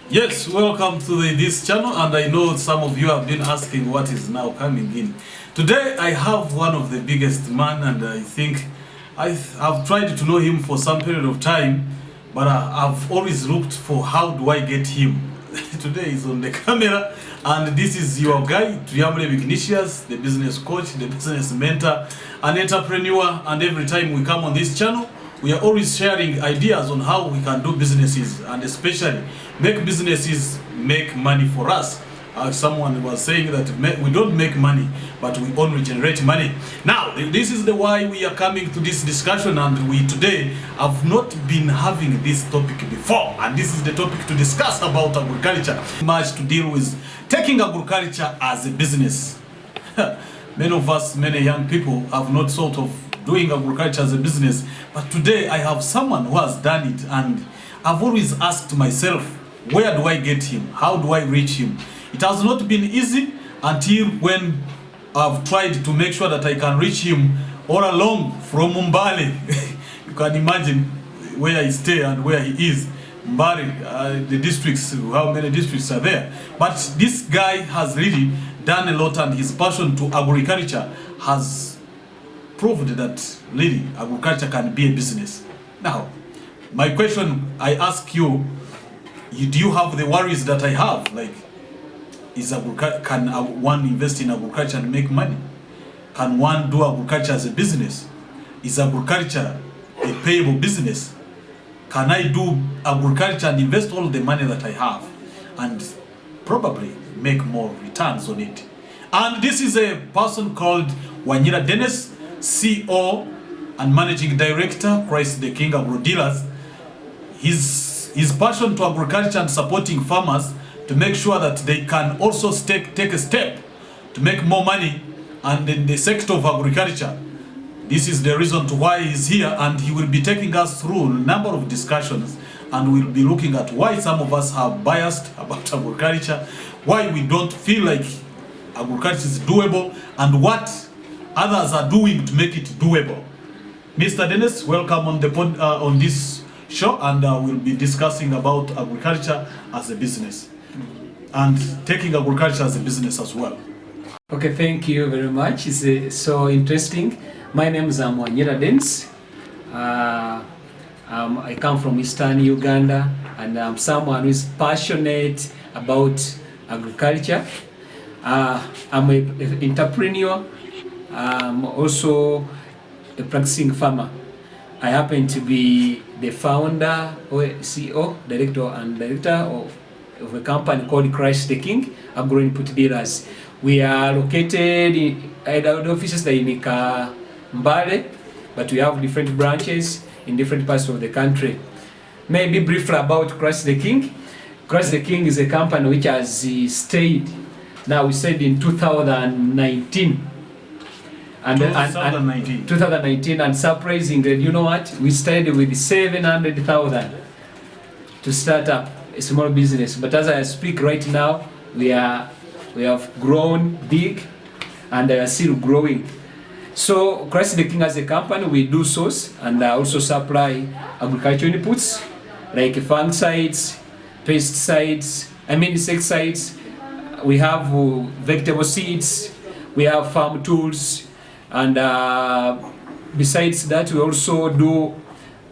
Yes, welcome to this channel, and I know some of you have been asking what is now coming in. Today I have one of the biggest man, and I think I've tried to know him for some period of time, but I've always looked for how do I get him. Today he's on the camera, and this is your guy, Triamble Ignatius, the business coach, the business mentor, an entrepreneur, and every time we come on this channel, we are always sharing ideas on how we can do businesses, and especially make businesses make money for us. Someone was saying that we don't make money, but we only generate money. Now, this is the why we are coming to this discussion, and we today have not been having this topic before, and this is the topic to discuss about agriculture. Much to deal with taking agriculture as a business. Many of us, many young people have not thought of doing agriculture as a business, but today I have someone who has done it, and I've always asked myself, where do I get him? How do I reach him? It has not been easy until when I've tried to make sure that I can reach him all along from Mbale. You can imagine where I stay and where he is. Mbale, the districts, how many districts are there? But this guy has really done a lot, and his passion to agriculture has proved that really agriculture can be a business. Now, my question I ask you, do you have the worries that I have? Like, can one invest in agriculture and make money? Can one do agriculture as a business? Is agriculture a payable business? Can I do agriculture and invest all the money that I have and probably make more returns on it? And this is a person called Wanyira Denis, CEO and Managing Director, Christ the King Agro Dealers. His passion to agriculture and supporting farmers to make sure that they can also take a step to make more money and in the sector of agriculture. This is the reason to why he's here, and he will be taking us through a number of discussions, and we'll be looking at why some of us are biased about agriculture, why we don't feel like agriculture is doable, and what others are doing to make it doable. Mr. Denis, welcome on the on this show, and we'll be discussing about agriculture as a business and taking agriculture as a business as well. Okay, thank you very much. It's so interesting. My name is Mr.Wanyira Denis. I come from Eastern Uganda, and I'm someone who is passionate about agriculture. I'm an entrepreneur. I'm also a practicing farmer. I happen to be the founder or CEO, director of a company called Christ the King, agro input dealers. We are located at our offices in Mbale, but we have different branches in different parts of the country. Maybe briefly about Christ the King. Christ the King is a company which has stayed. Now we said in 2019. And 2019, and surprisingly, you know what? We started with 700,000 to start up a small business. But as I speak right now, we have grown big, and are still growing. So Christ the King as a company, we do source and also supply agricultural inputs like fungicides, pesticides, insecticides. We have vegetable seeds, we have farm tools. And besides that, we also do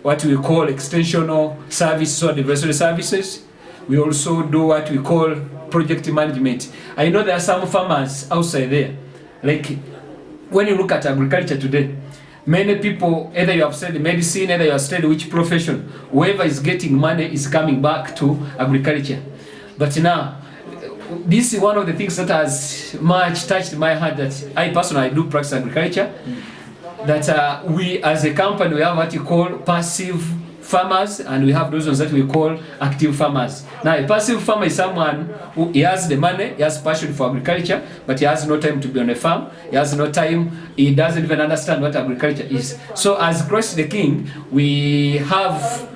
what we call extensional services or advisory services. We also do what we call project management. I know there are some farmers outside there. Like, when you look at agriculture today, many people, either you have studied medicine, either you have studied which profession, whoever is getting money is coming back to agriculture. But now, this is one of the things that has much touched my heart, that I personally do practice agriculture. That we as a company, we have what you call passive farmers, and we have those ones that we call active farmers. Now, a passive farmer is someone who he has the money, he has passion for agriculture, but he has no time to be on a farm, he has no time, he doesn't even understand what agriculture is. So as Christ the King, we have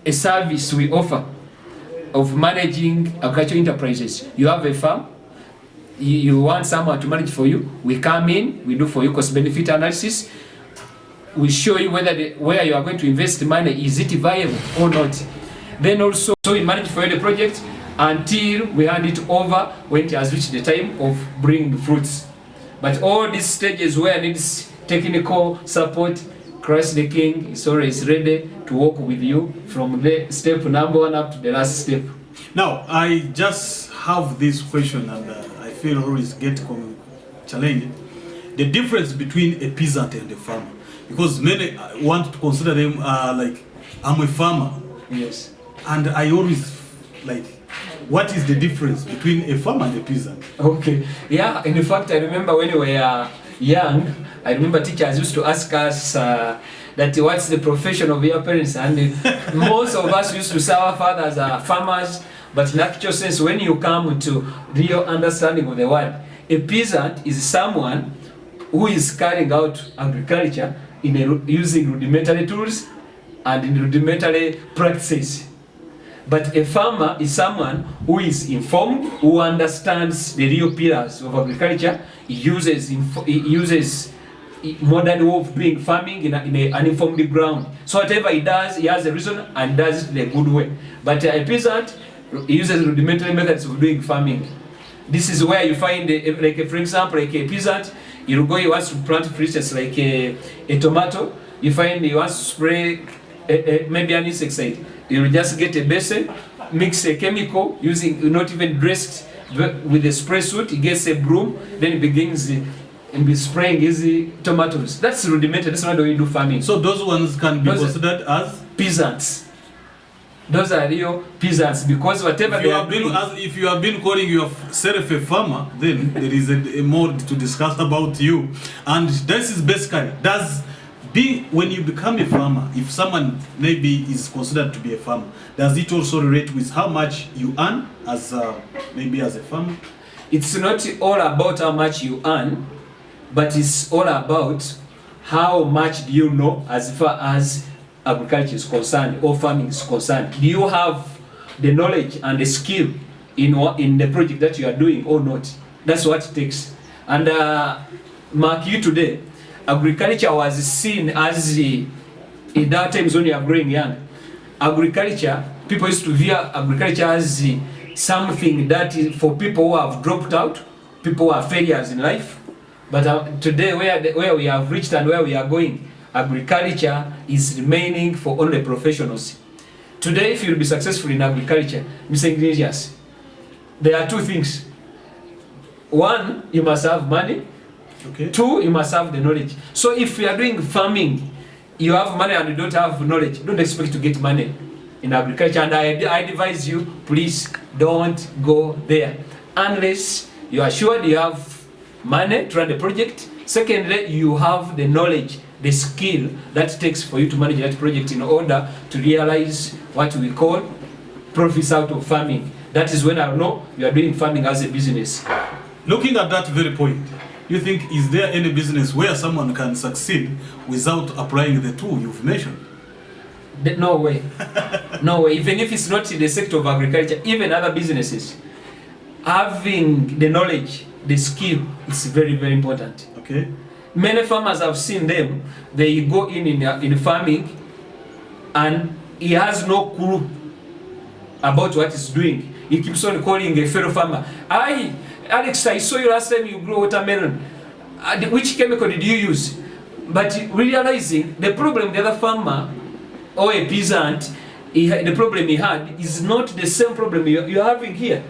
a service we offer of managing agricultural enterprises. You have a farm, you want someone to manage for you, we come in, we do for you cost benefit analysis, we show you whether where you are going to invest money, is it viable or not. Then also, so we manage for the project until we hand it over when it has reached the time of bringing the fruits. But all these stages where it needs technical support, Christ the King is always ready to work with you from the step number 1 up to the last step. Now, I just have this question, and I feel always get challenged. The difference between a peasant and a farmer, because many want to consider them like, I'm a farmer. Yes. And I always like, what is the difference between a farmer and a peasant? Okay. Yeah, in fact, I remember when we were young, I remember teachers used to ask us that what's the profession of your parents, and most of us used to say our fathers are farmers, but in actual sense, when you come to real understanding of the word, a peasant is someone who is carrying out agriculture using rudimentary tools and in rudimentary practices. But a farmer is someone who is informed, who understands the real pillars of agriculture. He uses modern way of doing farming in an informed ground. So whatever he does, he has a reason and does it in a good way. But a peasant uses rudimentary methods of doing farming. This is where you find, like for example, like a peasant, he wants to plant, for instance, like a tomato. You find he wants to spray maybe an insecticide. You'll just get a basin, mix a chemical, using not even dressed with a spray suit. He gets a broom, then he begins and be spraying his tomatoes. That's rudimentary. That's not the way you do farming. So those ones can be considered as peasants. Those are real peasants, because whatever they are doing. If you have been calling yourself a farmer, then there is a more to discuss about you. And this is basically, when you become a farmer, if someone maybe is considered to be a farmer, does it also relate with how much you earn as maybe as a farmer? It's not all about how much you earn, but it's all about how much do you know as far as agriculture is concerned or farming is concerned. Do you have the knowledge and the skill in the project that you are doing or not? That's what it takes. And mark you today, agriculture was seen as in that times when you are growing young. Agriculture, people used to view agriculture as something that is for people who have dropped out, people who are failures in life. But today, where we have reached and where we are going, agriculture is remaining for only professionals. Today, if you'll be successful in agriculture, Mr. Ignatius, there are two things. One, you must have money. Okay. Two, you must have the knowledge. So if you are doing farming, you have money and you don't have knowledge, don't expect to get money in agriculture. And I advise you, please don't go there unless you are sure you have money to run the project. Secondly, you have the knowledge, the skill that it takes for you to manage that project in order to realize what we call profits out of farming. That is when I know you are doing farming as a business. Looking at that very point, you think, is there any business where someone can succeed without applying the tool you've mentioned? No way. No way. Even if it's not in the sector of agriculture, even other businesses, having the knowledge, the skill is very, very important. Okay. Many farmers, have seen them, they go in farming and he has no clue about what he's doing. He keeps on calling a fellow farmer. Alex, I saw you last time you grew watermelon. Which chemical did you use? But realizing the problem the other farmer or a peasant, the problem he had is not the same problem you're having here.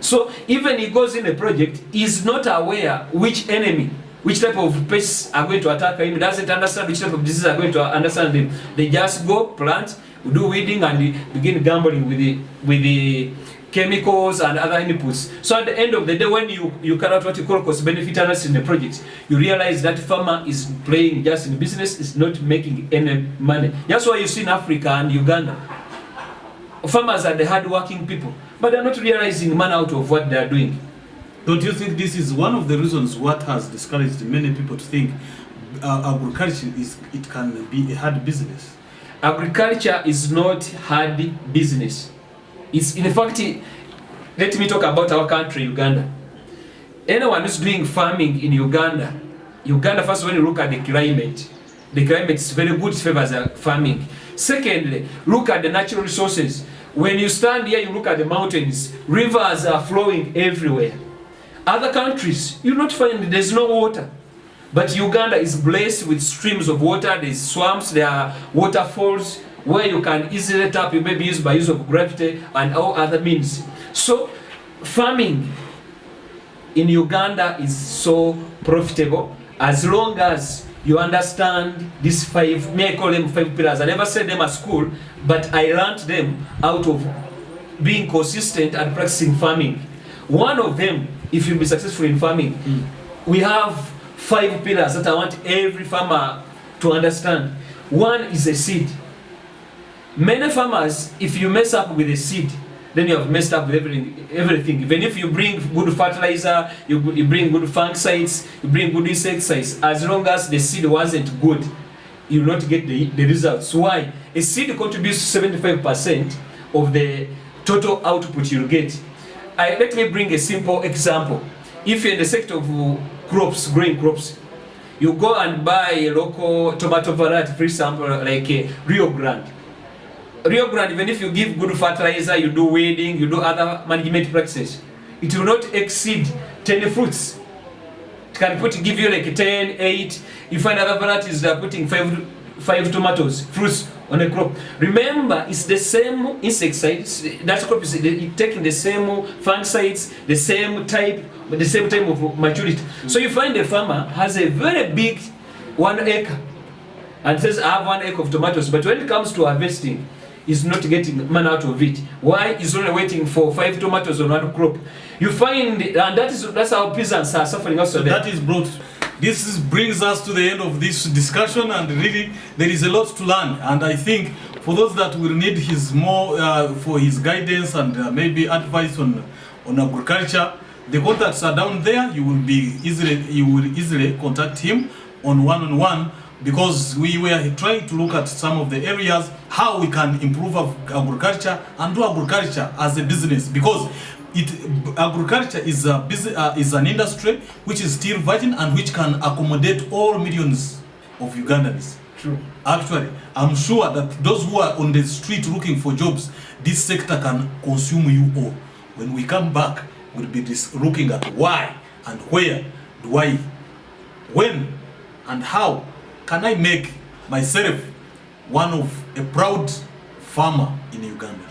So even he goes in a project, he's not aware which enemy, which type of pests are going to attack him. He doesn't understand which type of diseases are going to understand him. They just go, plant, do weeding, and begin gambling with the chemicals and other inputs. So at the end of the day, when you carry out what you call cost-benefit analysis in the project, you realize that farmer is playing just in business, is not making any money. That's why you see in Africa and Uganda, farmers are the hard-working people, but they're not realizing money out of what they're doing. Don't you think this is one of the reasons what has discouraged many people to think agriculture can be a hard business? Agriculture is not hard business. It's, in fact, let me talk about our country, Uganda. Anyone who's doing farming in Uganda, first when you look at the climate is very good, favors farming. Secondly, look at the natural resources. When you stand here, you look at the mountains. Rivers are flowing everywhere. Other countries, you'll not find there's no water. But Uganda is blessed with streams of water. There's swamps, there are waterfalls where you can easily tap. You may be used by use of gravity and all other means. So farming in Uganda is so profitable as long as you understand these 5, may I call them 5 pillars. I never said them at school, but I learned them out of being consistent and practicing farming. One of them, if you'll be successful in farming, we have 5 pillars that I want every farmer to understand. One is a seed. Many farmers, if you mess up with a seed, then you have messed up with everything. Even if you bring good fertilizer, you bring good fungicides, you bring good insecticides, as long as the seed wasn't good, you will not get the results. Why? A seed contributes 75% of the total output you'll get. Let me bring a simple example. If you're in the sector of crops, growing crops, you go and buy a local tomato variety, for example, like Rio Grande. Rio Grande, even if you give good fertilizer, you do weeding, you do other management practices, it will not exceed 10 fruits. It can give you like 10, 8. You find other varieties that are putting 5 tomatoes, fruits on a crop. Remember, it's the same insecticides. That crop is taking the same fungicides, the same type, but the same time of maturity. So you find a farmer has a very big 1 acre and says, I have 1 acre of tomatoes, but when it comes to harvesting, he's not getting money out of it. Why? He's only waiting for 5 tomatoes on 1 crop. You find, and that's how peasants are suffering also there. That is brought. Brings us to the end of this discussion, and really there is a lot to learn. And I think for those that will need his for his guidance and maybe advice on agriculture, the contacts are down there. You will easily contact him on one-on-one, because we were trying to look at some of the areas how we can improve agriculture and do agriculture as a business, because agriculture is an industry which is still virgin and which can accommodate all millions of Ugandans. True. Actually, I'm sure that those who are on the street looking for jobs, this sector can consume you all. When we come back, we'll be looking at why and where do I, when and how can I make myself one of a proud farmer in Uganda.